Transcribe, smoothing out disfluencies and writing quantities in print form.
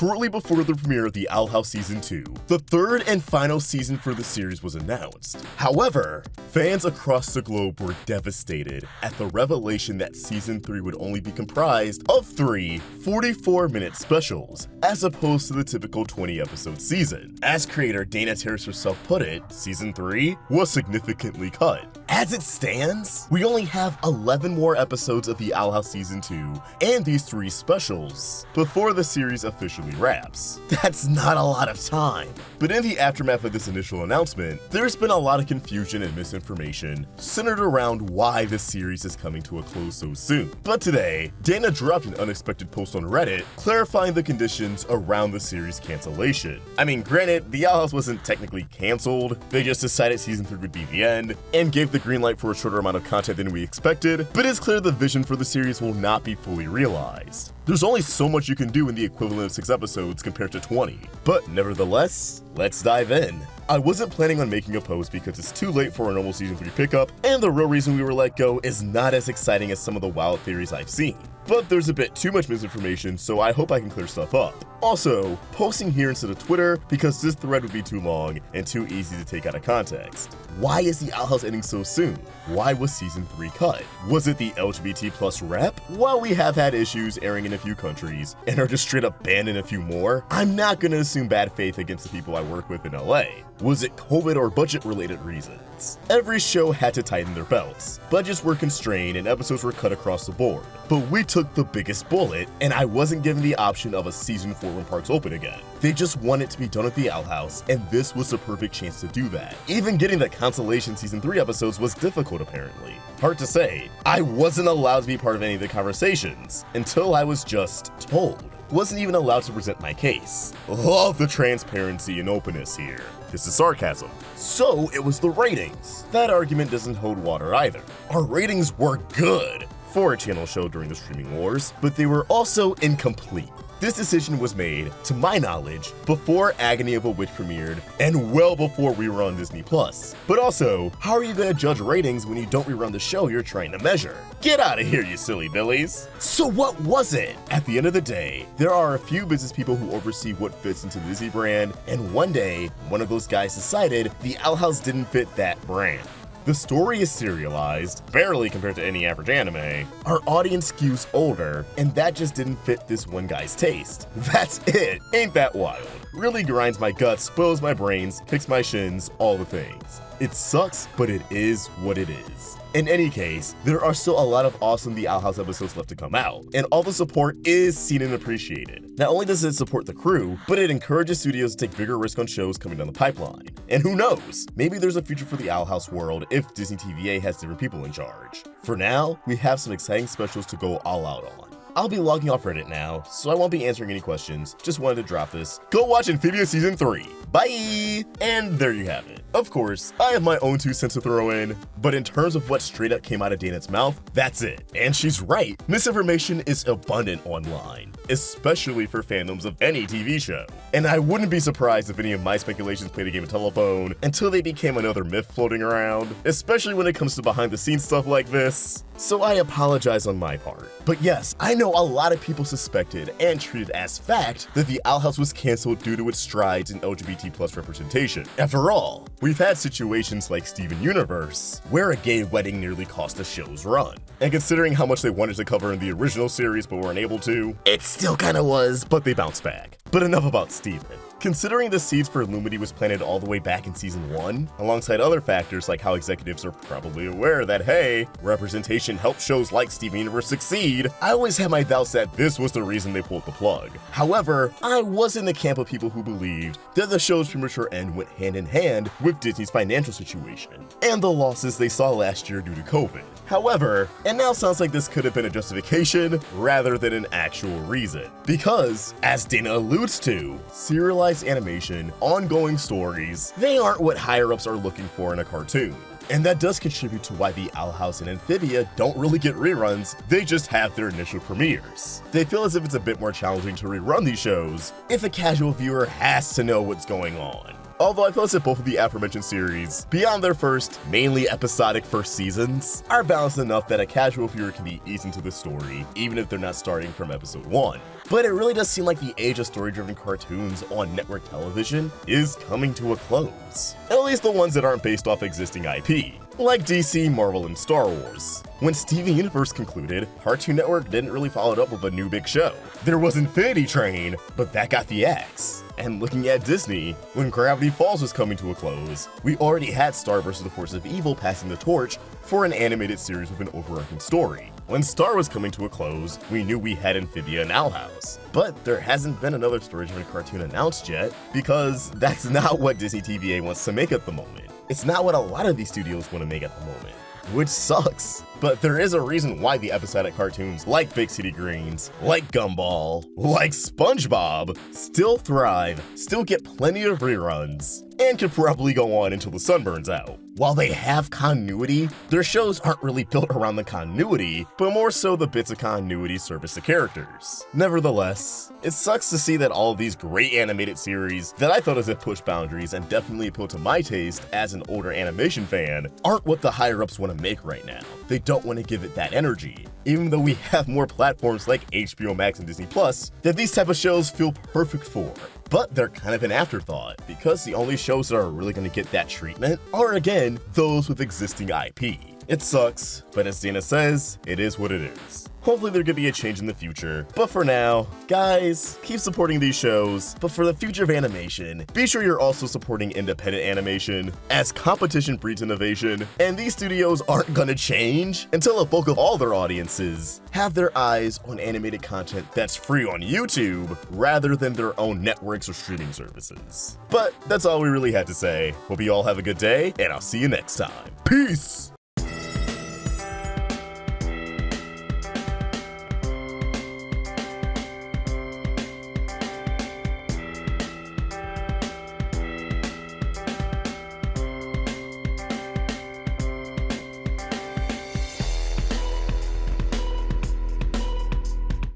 Shortly before the premiere of the Owl House Season 2, the third and final season for the series was announced. However, fans across the globe were devastated at the revelation that Season 3 would only be comprised of 3 44-minute specials, as opposed to the typical 20-episode season. As creator Dana Terrace herself put it, Season 3 was significantly cut. As it stands, we only have 11 more episodes of the Owl House Season 2 and these 3 specials before the series officially wraps. That's not a lot of time. But in the aftermath of this initial announcement, there's been a lot of confusion and misinformation centered around why the series is coming to a close so soon. But today, Dana dropped an unexpected post on Reddit clarifying the conditions around the series cancellation. I mean, granted, the Owl House wasn't technically canceled, they just decided Season 3 would be the end, and gave the green light for a shorter amount of content than we expected, but it's clear the vision for the series will not be fully realized. There's only so much you can do in the equivalent of 6 episodes compared to 20, but nevertheless, let's dive in. I wasn't planning on making a post because it's too late for a normal Season 3 pickup, and the real reason we were let go is not as exciting as some of the wild theories I've seen. But there's a bit too much misinformation, so I hope I can clear stuff up. Also, posting here instead of Twitter because this thread would be too long and too easy to take out of context. Why is the Owl House ending so soon? Why was Season 3 cut? Was it the LGBT+ rep? While we have had issues airing in a few countries and are just straight up banned in a few more, I'm not gonna assume bad faith against the people I work with in LA. Was it COVID or budget related reasons? Every show had to tighten their belts. Budgets were constrained and episodes were cut across the board. But we took the biggest bullet, and I wasn't given the option of a Season 4 when parks open again. They just wanted to be done with the Owl House, and this was the perfect chance to do that. Even getting the consolation Season 3 episodes was difficult apparently. Hard to say. I wasn't allowed to be part of any of the conversations until I was just told. Wasn't even allowed to present my case. Love the transparency and openness here. This is sarcasm. So it was the ratings. That argument doesn't hold water either. Our ratings were good for a channel show during the streaming wars, but they were also incomplete. This decision was made, to my knowledge, before Agony of a Witch premiered, and well before we were on Disney+. But also, how are you gonna judge ratings when you don't rerun the show you're trying to measure? Get out of here, you silly billies! So what was it? At the end of the day, there are a few business people who oversee what fits into the Disney brand, and one day, one of those guys decided the Owl House didn't fit that brand. The story is serialized, barely compared to any average anime. Our audience skews older, and that just didn't fit this one guy's taste. That's it. Ain't that wild? Really grinds my guts, spoils my brains, kicks my shins, all the things. It sucks, but it is what it is. In any case, there are still a lot of awesome The Owl House episodes left to come out, and all the support is seen and appreciated. Not only does it support the crew, but it encourages studios to take bigger risks on shows coming down the pipeline. And who knows, maybe there's a future for the Owl House world if Disney TVA has different people in charge. For now, we have some exciting specials to go all out on. I'll be logging off Reddit now, so I won't be answering any questions, just wanted to drop this. Go watch Amphibia Season 3! Bye! And there you have it. Of course, I have my own 2 cents to throw in, but in terms of what straight up came out of Dana's mouth, that's it. And she's right, misinformation is abundant online, especially for fandoms of any TV show. And I wouldn't be surprised if any of my speculations played a game of telephone until they became another myth floating around, especially when it comes to behind the scenes stuff like this. So I apologize on my part. But yes, I know a lot of people suspected and treated as fact that the Owl House was canceled due to its strides in LGBT+ representation. After all, we've had situations like Steven Universe, where a gay wedding nearly cost the show's run. And considering how much they wanted to cover in the original series but weren't able to, it still kinda was, but they bounced back. But enough about Steven. Considering the seeds for Lumity was planted all the way back in Season 1, alongside other factors like how executives are probably aware that, hey, representation helps shows like Steven Universe succeed, I always had my doubts that this was the reason they pulled the plug. However, I was in the camp of people who believed that the show's premature end went hand in hand with Disney's financial situation, and the losses they saw last year due to COVID. However, it now sounds like this could have been a justification rather than an actual reason. Because, as Dana alludes to, serialized animation, ongoing stories, they aren't what higher-ups are looking for in a cartoon. And that does contribute to why the Owl House and Amphibia don't really get reruns, they just have their initial premieres. They feel as if it's a bit more challenging to rerun these shows if a casual viewer has to know what's going on. Although I feel as if both of the aforementioned series, beyond their first, mainly episodic first seasons, are balanced enough that a casual viewer can be eased into the story, even if they're not starting from episode 1. But it really does seem like the age of story-driven cartoons on network television is coming to a close. At least the ones that aren't based off existing IP, like DC, Marvel, and Star Wars. When Steven Universe concluded, Cartoon Network didn't really follow it up with a new big show. There was Infinity Train, but that got the axe. And looking at Disney, when Gravity Falls was coming to a close, we already had Star vs. the Force of Evil passing the torch for an animated series with an overarching story. When Star was coming to a close, we knew we had Amphibia and Owl House. But there hasn't been another story-driven cartoon announced yet, because that's not what Disney TVA wants to make at the moment. It's not what a lot of these studios want to make at the moment, which sucks. But there is a reason why the episodic cartoons like Big City Greens, like Gumball, like SpongeBob still thrive, still get plenty of reruns, and can probably go on until the sun burns out. While they have continuity, their shows aren't really built around the continuity, but more so the bits of continuity service the characters. Nevertheless, it sucks to see that all of these great animated series that I felt as if pushed boundaries and definitely appeal to my taste as an older animation fan aren't what the higher-ups want to make right now. They don't want to give it that energy, even though we have more platforms like HBO Max and Disney Plus that these type of shows feel perfect for. But they're kind of an afterthought, because the only shows that are really going to get that treatment are, again, those with existing IP. It sucks, but as Dana says, it is what it is. Hopefully there could be a change in the future, but for now, guys, keep supporting these shows, but for the future of animation, be sure you're also supporting independent animation, as competition breeds innovation, and these studios aren't gonna change until a bulk of all their audiences have their eyes on animated content that's free on YouTube, rather than their own networks or streaming services. But that's all we really had to say. Hope you all have a good day, and I'll see you next time. Peace!